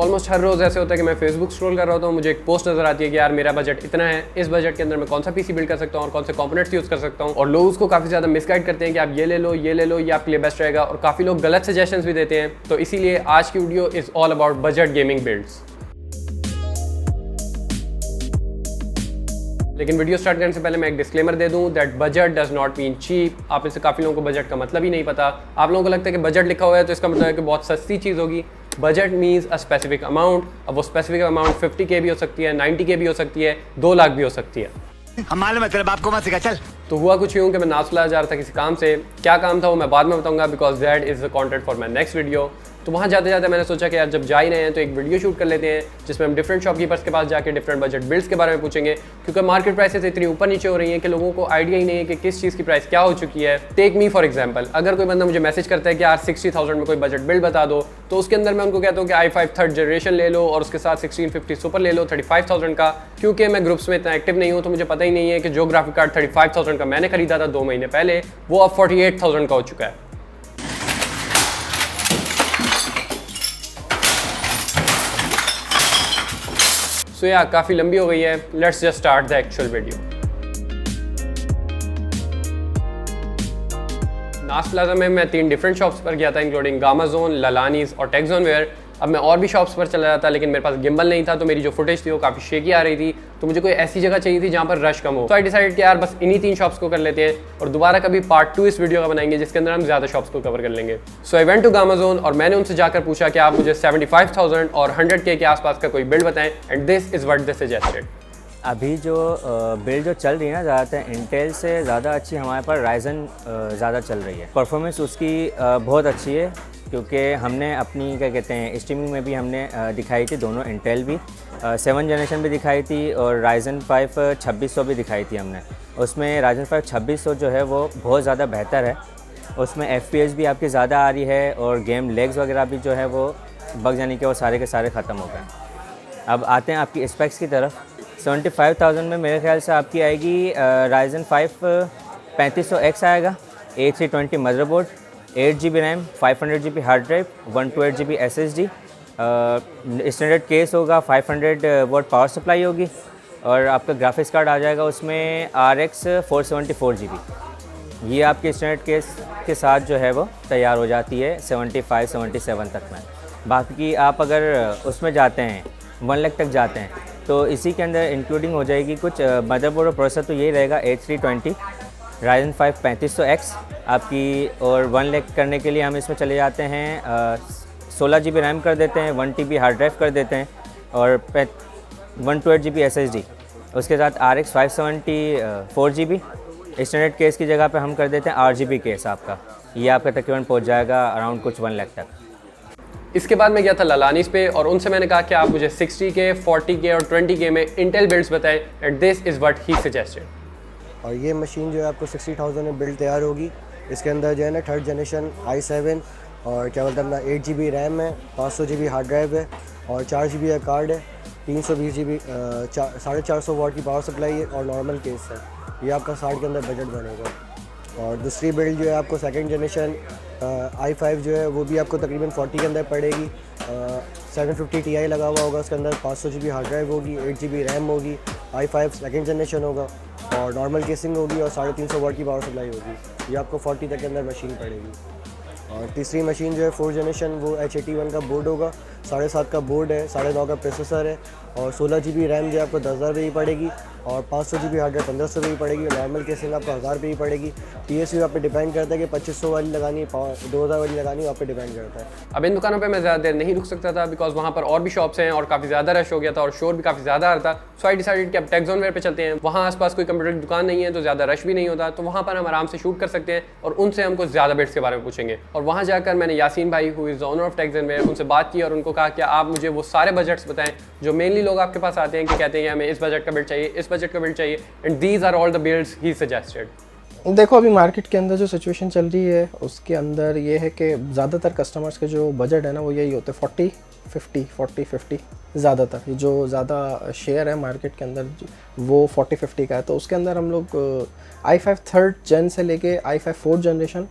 तो ऑलमोस्ट हर रोज़ ऐसे होता है कि मैं फेसबुक स्क्रॉल कर रहा होता हूँ, मुझे एक पोस्ट नजर आती है कि यार मेरा बजट इतना है, इस बजट के अंदर मैं कौन सा पीसी बिल्ड कर सकता हूँ और कौन से कंपोनेंट्स यूज़ कर सकता हूँ, और लोग उसको काफ़ी ज़्यादा मिसगाइड करते हैं कि आप ये ले लो, ये आपके लिए बेस्ट रहेगा, और काफ़ी लोग गलत सजेशंस भी देते हैं। तो इसीलिए आज की video is all about budget gaming builds. लेकिन वीडियो स्टार्ट करने से पहले मैं एक डिस्क्लेमर दे दूं that budget does not mean cheap. आप में से काफ़ी लोगों को बजट का मतलब ही नहीं पता। आप लोगों को लगता है कि बजट लिखा हुआ है तो इसका मतलब है कि बहुत सस्ती चीज़ होगी। Budget means a specific amount. अब वो स्पेसिफिक अमाउंट 50K भी हो सकती है, 90K भी हो सकती है, 2 लाख भी हो सकती है। हमारे मतलब आपको मत सिखा चल। तो हुआ कुछ यूँ कि मैं नासुला जा रहा था किसी काम से। क्या काम था वो मैं बाद में बताऊंगा, because that is the content for my next video. तो वहाँ जाते जाते मैंने सोचा कि यार जब जा ही रहे हैं तो एक वीडियो शूट कर लेते हैं जिसमें हम डिफरेंट शॉपकीपर्स के पास जाके डिफरेंट बजट बिल्ड्स के बारे में पूछेंगे, क्योंकि मार्केट प्राइसेस इतनी ऊपर नीचे हो रही हैं कि लोगों को आइडिया ही नहीं है कि किस चीज़ की प्राइस क्या हो चुकी है। टेक मी फॉर एग्जाम्पल, अगर कोई बंदा मुझे मैसेज करता है कि यार 60,000 में कोई बजट बिल्ड बता दो, तो उसके अंदर मैं उनको कहता हूँ कि i5 थर्ड जनरेशन ले लो और उसके साथ 1650 सुपर ले लो 35,000 का। क्योंकि मैं ग्रुप्स में इतना एक्टिव नहीं हूँ तो मुझे पता ही नहीं है कि जो ग्राफिक कार्ड 35,000 का मैंने खरीदा था 2 महीने पहले, वो अब 48,000 का हो चुका है। सो या काफ़ी लंबी हो गई है, let's just start the actual video. नास प्लाजा में मैं 3 डिफरेंट शॉप्स पर गया था, इंक्लूडिंग गामा जोन, ललानीज और टेक्सोन वेयर। अब मैं और भी शॉप्स पर चला जाता लेकिन मेरे पास गिम्बल नहीं था, तो मेरी जो फुटेज थी वो काफ़ी शेकी आ रही थी। तो मुझे कोई ऐसी जगह चाहिए थी जहाँ पर रश कम हो। तो आई डिसाइड कि यार बस इन्हीं 3 शॉप्स को कर लेते हैं और दोबारा कभी पार्ट 2 इस वीडियो का बनाएंगे जिसके अंदर हम ज़्यादा शॉप्स को कवर कर लेंगे। So I went to Gamma zone और मैंने उनसे जाकर पूछा कि आप मुझे 75,000 और 100K के आसपास का कोई बिल्ड बताएं, and this is what they suggested. अभी जो बिल्ड जो चल रही है ना, ज़्यादातर इंटेल से ज़्यादा अच्छी हमारे पास राइजन ज़्यादा चल रही है। परफॉर्मेंस उसकी बहुत अच्छी है, क्योंकि हमने अपनी क्या कहते हैं स्ट्रीमिंग में भी हमने दिखाई थी, दोनों इंटेल भी 7 जनरेशन भी दिखाई थी और राइजन 5 2600 भी दिखाई थी हमने। उसमें राइजन 5 2600 जो है वो बहुत ज़्यादा बेहतर है। उसमें FPS भी आपकी ज़्यादा आ रही है और गेम लेग्स वगैरह भी जो है वो बग जाने के वो सारे के सारे ख़त्म हो गए। अब आते हैं आपकी स्पेक्स की तरफ। 75,000 में मेरे ख्याल से आपकी आएगी राइजन 5 3500X आएगा, A320 motherboard, 8GB RAM, 500GB hard drive, 128GB SSD, standard case होगा, 500 वाट पावर सप्लाई होगी और आपका ग्राफिक्स कार्ड आ जाएगा उसमें RX 474GB। ये आपके स्टैंडर्ड केस के साथ जो है वो तैयार हो जाती है 75-77 तक में। बाकी आप अगर उसमें जाते हैं 1 लाख तक जाते हैं तो इसी के अंदर इंक्लूडिंग हो जाएगी कुछ मदरबोर्ड और प्रोसेसर, तो यही रहेगा A320 राइजन 5 3500X आपकी। और 1 लाख करने के लिए हम इसमें चले जाते हैं 16GB रैम कर देते हैं, 1TB हार्ड ड्राइव कर देते हैं और 128GB SSD। उसके साथ RX 574GB स्टैंडर्ड केस की जगह पे हम कर देते हैं 8GB केस आपका। ये आपका तकरीबन पहुंच जाएगा अराउंड कुछ 1 लाख तक। इसके बाद मैं गया था ललानीस पे और उनसे मैंने कहा कि आप मुझे 60K, 40K और 20K में इंटेल बिल्ड्स बताएं, and this is what he suggested. और ये मशीन जो है आपको 60,000 में बिल्ड तैयार होगी। इसके अंदर जो है ना थर्ड जनरेशन i7 और क्या बोलते हैं अपना 8GB रैम है, 500GB हार्ड ड्राइव है और 4GB का कार्ड है, 320GB 450 वाट की पावर सप्लाई है और नॉर्मल केस है। ये आपका 60 के अंदर बजट बनेगा। और दूसरी बिल्ड जो है आपको सेकंड जनरेशन i5 जो है वो भी आपको तकरीबन 40 के अंदर पड़ेगी। 750 Ti लगा हुआ होगा, उसके अंदर 500GB हार्ड ड्राइव होगी, 8GB रैम होगी, i5 सेकंड जनरेशन होगा और नॉर्मल केसिंग होगी और 350 वाट की पावर सप्लाई होगी। ये आपको 40 तक के अंदर मशीन पड़ेगी। और तीसरी मशीन जो है 4th जनरेशन वो H81 का बोर्ड होगा, 7.5 का बोर्ड है, 9.5 का प्रोसेसर है और 16GB रैम जो है आपको 10,000 रुपये की पड़ेगी और 500GB हार्ड ड्राइव 1,500 रुपये की पड़ेगी। नॉर्मल केसिंग आपको 1,000 रुपये की पड़ेगी। PSU आप पे डिपेंड करता है कि 2500 वाली लगानी है, 2,000 वाली लगानी है, आप पे डिपेंड करता है। अब इन दुकानों पे मैं ज़्यादा देर नहीं रुक सकता था बिकॉज वहाँ पर और भी शॉप्स हैं और काफ़ी ज़्यादा रश हो गया था और शोर भी काफ़ी ज़्यादा आ रहा था। सो आई डिसाइडेड कि अब टेक्सोन वेयर पे चलते हैं। वहाँ आसपास कोई कंप्यूटर की दुकान नहीं है तो ज़्यादा रश भी नहीं होता, तो वहाँ पर हम आराम से शूट कर सकते हैं और उनसे हम कुछ ज़्यादा बिट्स के बारे में पूछेंगे। और वहाँ जाकर मैंने यासीन भाई who is the owner of Texon where उनसे बात की और उनको कहा कि आप मुझे वो सारे बजट्स बताएं जो मेनली लोग आपके पास आते हैं कि कहते हैं कि हमें इस बजट का बिल्ड चाहिए, इस बजट का बिल्ड चाहिए, and these are all the builds he suggested. देखो अभी मार्केट के अंदर जो सिचुएशन चल रही है उसके अंदर ये है कि ज़्यादातर कस्टमर्स के जो बजट है ना वो यही होते हैं 40-50 ज़्यादातर। ये जो ज़्यादा शेयर है मार्केट के अंदर वो 40-50 का है। तो उसके अंदर हम लोग i5 थर्ड जेन से लेके i5 4th generation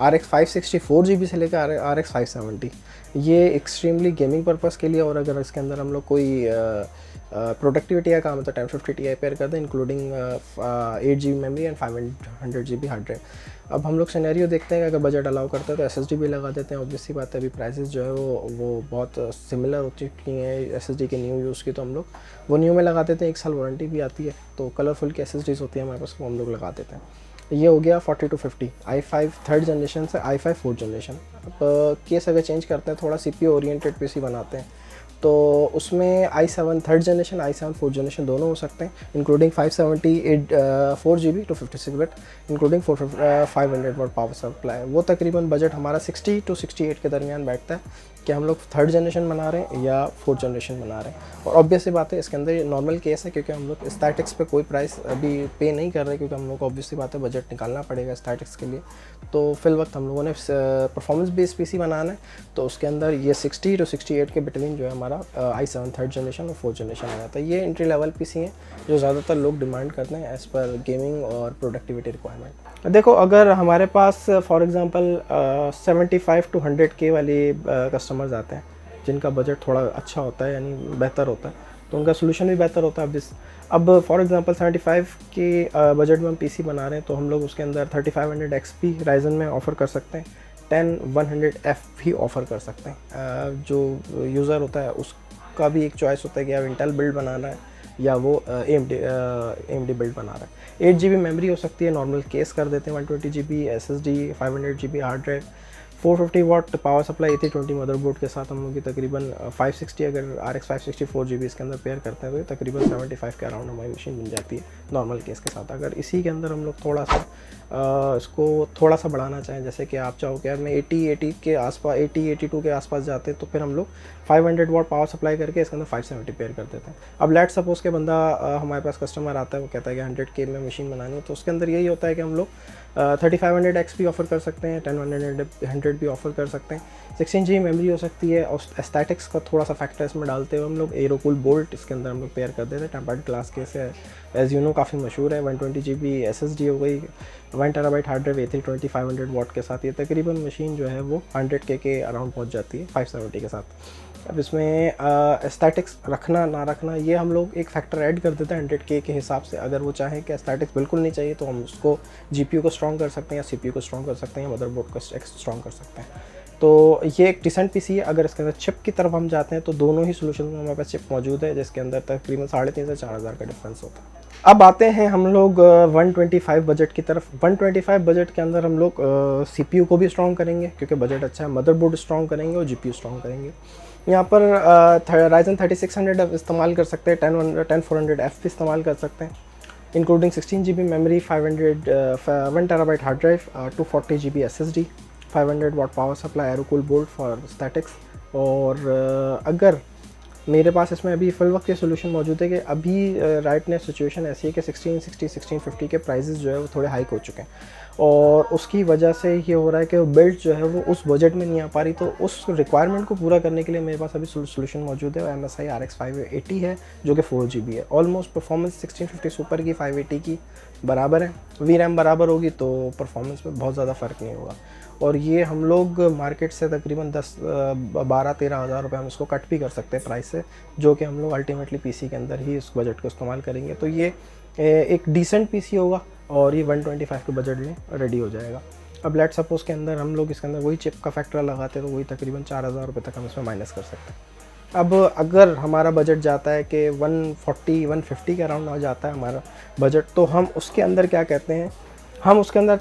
RX 564GB से लेकर RX 570 ये एक्सट्रीमली गेमिंग पर्पस के लिए, और अगर इसके अंदर हम लोग कोई प्रोडक्टिविटी का काम है तो 1050 Ti पेयर कर दें, including 8 GB memory and 500 GB hard drive. अब हम लोग सिनेरियो देखते हैं कि अगर बजट अलाउ करता है तो SSD भी लगा देते हैं। ऑब्वियसली बात है, अभी प्राइसेस जो है वो बहुत सिमिलर हो चुकी हैं SSD के न्यू यूज़ की, तो हम लोग वो न्यू में लगा देते हैं। 1 साल वारंटी भी आती है, तो कलरफुल की SSDs होती है हमारे पास, वो हम लोग लगा देते हैं। ये हो गया 40 to 50 i5 थर्ड जनरेशन से i5 फोर्थ जनरेशन। अब केस अगर चेंज करते हैं, थोड़ा CPU ओरिएंटेड PC बनाते हैं, तो उसमें i7 third generation, i7 fourth generation दोनों हो सकते हैं, including 578 4GB to 56 bit, including 500 watt power supply. वो तकरीबन बजट हमारा 60 to 68 के दरमियान बैठता है कि हम लोग थर्ड जनरेशन बना रहे हैं या फोर्थ जनरेशन बना रहे हैं। और ऑब्वियसली बात है, इसके अंदर ये नॉर्मल केस है क्योंकि हम लोग स्टैटिक्स पे कोई प्राइस अभी पे नहीं कर रहे, क्योंकि हम लोग को ऑब्वियसली बात है बजट निकालना पड़ेगा स्टैटिक्स के लिए। तो फिल वक्त हम लोगों ने परफॉर्मेंस बेस्ड PC बनाना है, तो उसके अंदर ये 60 to 68 के बिटवीन जो है हमारा i7 थर्ड जनरेशन और फोर्थ जनरेशन आ जाता है। ये एंट्री लेवल PC हैं जो ज़्यादातर लोग डिमांड करते हैं एज़ पर गेमिंग और प्रोडक्टिविटी रिक्वायरमेंट। देखो, अगर हमारे पास फॉर एग्ज़ाम्पल 75 to 100K वाले कस्टमर्स आते हैं जिनका बजट थोड़ा अच्छा होता है, यानी बेहतर होता है, तो उनका सोल्यूशन भी बेहतर होता है। अब फॉर एग्जांपल 75 के बजट में हम PC बना रहे हैं, तो हम लोग उसके अंदर 3500 XP राइजन में ऑफ़र कर सकते हैं, 10100F भी ऑफ़र कर सकते हैं। जो यूज़र होता है उसका भी एक चॉइस होता है कि आप इंटेल बिल्ड बनाना है या वो AMD बिल्ड बना रहा है। 8 GB मेमोरी हो सकती है, नॉर्मल केस कर देते हैं, 120 GB SSD, 500 GB hard drive, 450 watt power supply, A320 motherboard के साथ हम लोग की तकरीबन 560, अगर RX 560 4GB इसके अंदर पेयर करते हैं तो तकरीबन 75 के अराउंड हमारी मशीन बन जाती है नॉर्मल केस के साथ। अगर इसी के अंदर हम लोग थोड़ा सा इसको थोड़ा सा बढ़ाना चाहें, जैसे कि आप चाहो कि यार मैं 80 के आसपास 82 के आसपास जाते, तो फिर हम लोग 500 वाट पावर सप्लाई करके इसके अंदर 570 पेयर कर देते हैं। अब लेट सपोज़ के बंदा हमारे पास कस्टमर आता है, वो कहता है कि 100K में मशीन बनानी है, तो उसके अंदर यही होता है कि हम लोग 3500 X भी ऑफ़र कर सकते हैं, 10100 भी ऑफ़र कर सकते हैं, 16 GB मेमोरी हो सकती है, और एस्थेटिक्स का थोड़ा सा फैक्टर इसमें डालते हुए हम लोग एरोकूल बोल्ट इसके अंदर हम लोग पेयर कर देते हैं। टेम्पर्ड ग्लास केस है, एज़ यू नो काफ़ी मशहूर है। 120 GB SSD हो गई, 1 TB हार्ड ड्राइव, A320 500 वाट के साथ, ये तकरीबन मशीन जो है वो 100K के अराउंड पहुँच जाती है 570 के साथ। अब इसमें एस्थेटिक्स रखना ना रखना, ये हम लोग एक फैक्टर ऐड कर देते हैं 100K के हिसाब से। अगर वो चाहें कि एस्थेटिक्स बिल्कुल नहीं चाहिए, तो हम उसको GPU को स्ट्रॉन्ग कर सकते हैं या CPU को स्ट्रॉन्ग कर सकते हैं या मदरबोर्ड को स्ट्रॉन्ग कर सकते हैं। तो ये एक डिसेंट PC है। अगर इसके अंदर चिप की तरफ हम जाते हैं, तो दोनों ही सोल्यूशन में हमारे पास चिप मौजूद है, जिसके अंदर तकरीबन 3500 से 4000 का डिफरेंस होता है। अब आते हैं हम लोग 125 बजट की तरफ। 125 बजट के अंदर हम लोग CPU को भी स्ट्रॉन्ग करेंगे क्योंकि बजट अच्छा है, मदरबोर्ड स्ट्रॉन्ग करेंगे और GPU स्ट्रॉन्ग करेंगे। यहाँ पर Ryzen 3600 इस्तेमाल कर सकते हैं, 10400F भी इस्तेमाल कर सकते हैं, including 16 GB memory, 1 TB hard drive, 240 GB SSD, 500 watt power supply, Aerocool board for statics. और अगर मेरे पास इसमें अभी फिल वक्त ये सोल्यूशन मौजूद है कि अभी राइट ने सिचुएशन ऐसी है कि 1660 1650 के प्राइसेस जो है वो थोड़े हाइक हो चुके हैं, और उसकी वजह से ये हो रहा है कि बिल्ड जो है वो उस बजट में नहीं आ पा रही। तो उस रिक्वायरमेंट को पूरा करने के लिए मेरे पास अभी सोल्यूशन मौजूद है, MSI RX 580 है जो कि 4 GB है। ऑलमोस्ट परफॉर्मेंस 1650 सुपर की 580 की बराबर है, VRAM बराबर होगी तो परफॉर्मेंस में बहुत ज़्यादा फ़र्क नहीं होगा। और ये हम लोग मार्केट से तकरीबन 12-13 हज़ार रुपये हम इसको कट भी कर सकते हैं प्राइस से, जो कि हम लोग अल्टीमेटली PC के अंदर ही इस बजट को इस्तेमाल करेंगे। तो ये एक डिसेंट PC होगा और ये 125 के बजट में रेडी हो जाएगा। अब लेट सपोज़ के अंदर हम लोग इसके अंदर वही चिप का फैक्टर लगाते हैं, तो वही तकरीबन 4000 रुपये तक हम इसमें माइनस कर सकते हैं। अब अगर हमारा बजट जाता है कि 140-150 के अराउंड आ जाता है हमारा बजट, तो हम उसके अंदर क्या कहते हैं, हम उसके अंदर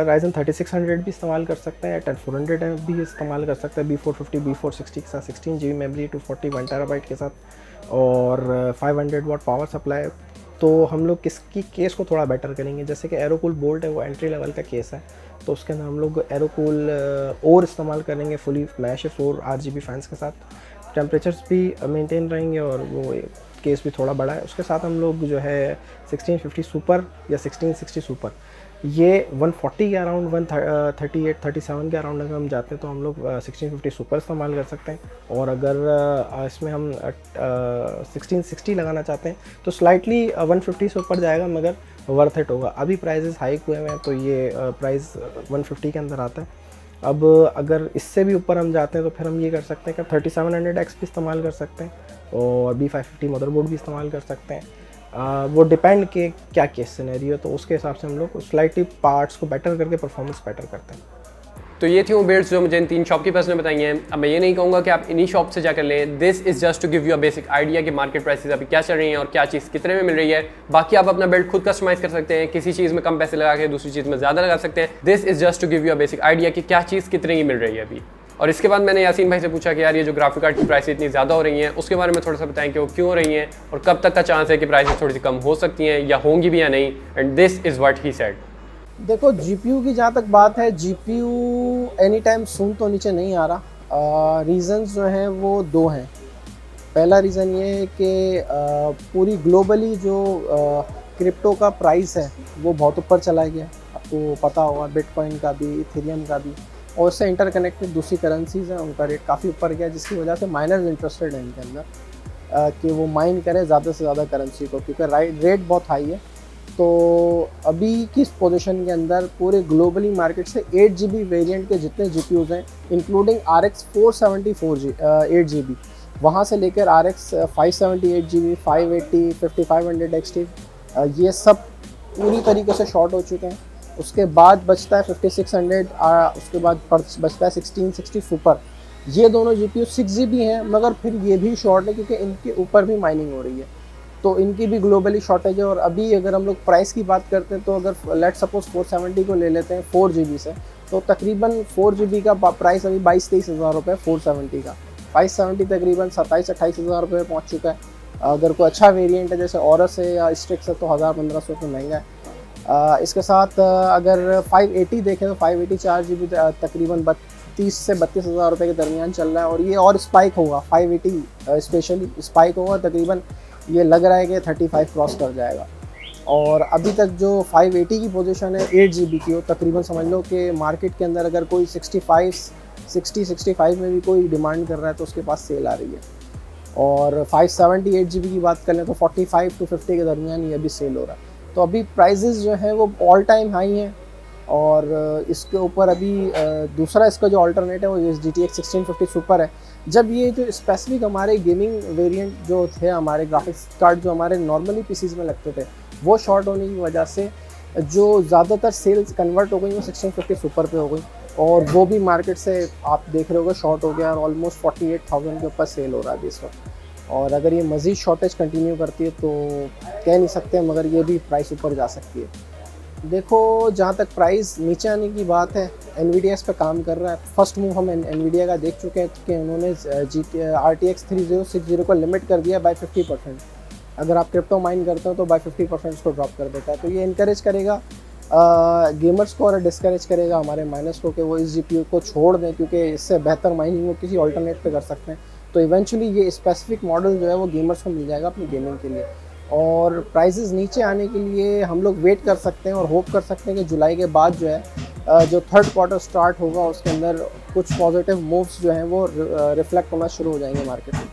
Ryzen 3600 भी इस्तेमाल कर सकते हैं, 10400 भी इस्तेमाल कर सकते हैं, B450 B460 के साथ, 16 GB मेमोरी, 240 1 TB के साथ, और 500 वाट पावर सप्लाई। तो हम लोग किसकी केस को थोड़ा बेटर करेंगे, जैसे कि एरोकूल बोल्ट है, वो एंट्री लेवल का केस है, तो उसके अंदर हम लोग एरोकूल और इस्तेमाल करेंगे, फुली मैश 4 RGB फैंस के साथ, टेम्परेचर्स भी मेंटेन रहेंगे और वो केस भी थोड़ा बड़ा है। उसके साथ हम लोग जो है 1650 सुपर या 1660 सुपर, ये 140 के अराउंड, 138-37 के अराउंड अगर हम जाते हैं तो हम लोग 1650 सुपर इस्तेमाल कर सकते हैं। और अगर इसमें हम 1660 लगाना चाहते हैं तो स्लाइटली 150 से ऊपर जाएगा, मगर वर्थ इट होगा। अभी प्राइजेस हाइक हुए हैं तो ये प्राइस 150 के अंदर आता है। अब अगर इससे भी ऊपर हम जाते हैं तो फिर हम ये कर सकते हैं कि 3700X भी इस्तेमाल कर सकते हैं और B550 मदरबोर्ड भी इस्तेमाल कर सकते हैं। वो डिपेंड के क्या केस सिनेरियो, तो उसके हिसाब से हम लोग स्लाइटली पार्ट्स को बेटर करके परफॉर्मेंस बेटर करते हैं। तो ये थी वो बिल्ड्स जो मुझे इन 3 शॉपकीपर्स ने बताई हैं। अब मैं ये नहीं कहूँगा कि आप इन्हीं शॉप से जाकर लें, this is just to give you a basic idea कि मार्केट प्राइसेस अभी क्या चल रही हैं और क्या चीज़ कितने में मिल रही है। बाकी आप अपना बिल्ड खुद कस्टमाइज़ कर सकते हैं, किसी चीज़ में कम पैसे लगा के दूसरी चीज़ में ज़्यादा लगा सकते हैं। This is just to give you a basic idea कि क्या चीज़ कितने की मिल रही है अभी। और इसके बाद मैंने यासीन भाई से पूछा कि यार ये जो ग्राफिक कार्ड की प्राइस इतनी ज़्यादा हो रही हैं उसके बारे में थोड़ा सा बताएं कि वो क्यों हो रही हैं और कब तक का चांस है कि प्राइसेस थोड़ी सी कम हो सकती हैं या होंगी भी या नहीं। And this is what he said. देखो जीपीयू की जहाँ तक बात है, जीपीयू एनी टाइम सून तो नीचे नहीं आ रहा। रीज़न्स जो हैं वो 2 हैं। पहला रीज़न ये है कि पूरी ग्लोबली जो क्रिप्टो का प्राइस है वो बहुत ऊपर चला गया, आपको पता होगा, बिटकॉइन का भी, इथेरियम का भी, और उससे इंटरकनेक्टेड दूसरी करेंसीज़ हैं उनका रेट काफ़ी ऊपर गया, जिसकी वजह से माइनर्स इंटरेस्टेड हैं इनके अंदर कि वो माइन करें ज़्यादा से ज़्यादा करेंसी को, क्योंकि रेट बहुत हाई है। तो अभी की पोजीशन के अंदर पूरे ग्लोबली मार्केट से 8 GB वेरिएंट के जितने GPUs हैं, इंक्लूडिंग RX 474 8 GB, वहाँ से लेकर RX 578 GB, 580, 5500 XT, ये सब पूरी तरीके से शॉर्ट हो चुके हैं। उसके बाद बचता है 5600, उसके बाद बचता है 1660 सुपर। ये दोनों GPU 6 GB हैं, मगर फिर ये भी शॉर्ट है क्योंकि इनके ऊपर भी माइनिंग हो रही है, तो इनकी भी ग्लोबली शॉर्टेज है। और अभी अगर हम लोग प्राइस की बात करते हैं तो अगर लेट सपोज 470 को ले लेते हैं 4 GB से, तो तकरीबन 4 GB का प्राइस अभी 22-23 हज़ार रुपये 470 का। 570 तकरीबन 27-28 हज़ार रुपये पहुँच चुका है। अगर कोई अच्छा वेरिएंट है जैसे ऑरस है या स्ट्रिक्स है तो 1000-1500 रुपये महंगा है। इसके साथ अगर 580 देखें तो 580 4 GB तकरीबन 30 से 32 हज़ार रुपये के दरमियान चल रहा है, और ये और स्पाइक होगा। 580 स्पेशली स्पाइक होगा, तकरीबन ये लग रहा है कि 35 क्रॉस कर जाएगा। और अभी तक जो 580 की पोजीशन है 8 GB की, वो तकरीबन समझ लो कि मार्केट के अंदर अगर कोई 60-65 में भी कोई डिमांड कर रहा है तो उसके पास सेल आ रही है। और 578 GB की बात कर लें तो 45 to 50 के दरमियान ये अभी सेल हो रहा है। तो अभी प्राइजेस जो हैं वो ऑल टाइम हाई हैं। और इसके ऊपर अभी दूसरा इसका जो अल्टरनेट है वो GTX 1650 सुपर है। जब ये जो स्पेसिफिक हमारे गेमिंग वेरिएंट जो थे, हमारे ग्राफिक्स कार्ड जो हमारे नॉर्मली पीसीज में लगते थे, वो शॉर्ट होने की वजह से जो ज़्यादातर सेल्स कन्वर्ट हो गई वो 1650 सुपर पे हो गई, और वो भी मार्केट से आप देख रहे होगे शॉर्ट हो गया और ऑलमोस्ट 48,000 के ऊपर सेल हो रहा है इस वक्त। और अगर ये मज़ीद शॉर्टेज कंटिन्यू करती है तो कह नहीं सकते, मगर ये भी प्राइस ऊपर जा सकती है। देखो, जहाँ तक प्राइस नीचे आने की बात है, एनवीडिया इस पर काम कर रहा है। फर्स्ट मूव हम एनवीडिया का देख चुके हैं कि उन्होंने RTX 3060 को लिमिट कर दिया बाय 50%। अगर आप क्रिप्टो माइन करते हो तो बाय 50% उसको ड्रॉप कर देता है। तो ये इनकरेज करेगा गेमर्स को और डिस्करेज करेगा हमारे माइनर्स को कि वो इस GPU को छोड़ दें, क्योंकि इससे बेहतर माइनिंग वो किसी ऑल्टरनेट पे कर सकते हैं। तो इवेंचुअली ये स्पेसिफिक मॉडल जो है वो गेमर्स को मिल जाएगा अपनी गेमिंग के लिए। और प्राइसेस नीचे आने के लिए हम लोग वेट कर सकते हैं और होप कर सकते हैं कि जुलाई के बाद जो है जो थर्ड क्वार्टर स्टार्ट होगा उसके अंदर कुछ पॉजिटिव मूव्स जो हैं वो रिफ्लेक्ट होना शुरू हो जाएंगे मार्केट में।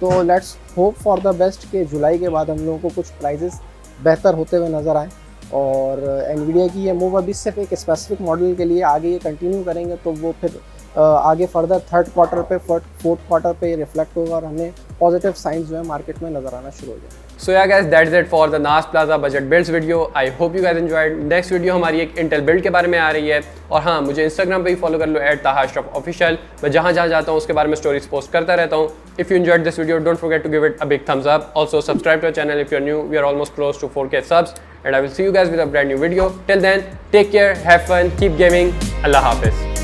तो let's hope for the best कि जुलाई के बाद हम लोगों को कुछ प्राइसेस बेहतर होते हुए नज़र आए। और एनवीडिया की ये मूव अभी सिर्फ एक स्पेसिफिक मॉडल के लिए, आगे ये कंटिन्यू करेंगे तो वो फिर आगे फर्दर थर्ड क्वार्टर पे फोर्थ क्वार्टर पे रिफ्लेक्ट होगा और हमें पॉजिटिव साइंस जो है मार्केट में नज़र आना शुरू हो जाए। So yeah guys, that's it for the NAS Plaza budget builds video. I hope you guys enjoyed. Next video हमारी एक इंटेल बिल्ड के बारे में आ रही है। और हाँ, मुझे इंस्टाग्राम पे भी फॉलो कर लो @taha_ashraf_official। मैं जहाँ जाता हूँ उसके बारे में स्टोरीज पोस्ट करता रहता हूँ। If you enjoyed this video, don't forget to give it a big thumbs up. Also subscribe to our channel if you're new. We are almost close to 4K subs. And I will see you guys with a brand new video. Till then, take care, have fun, keep gaming. Allah Hafiz.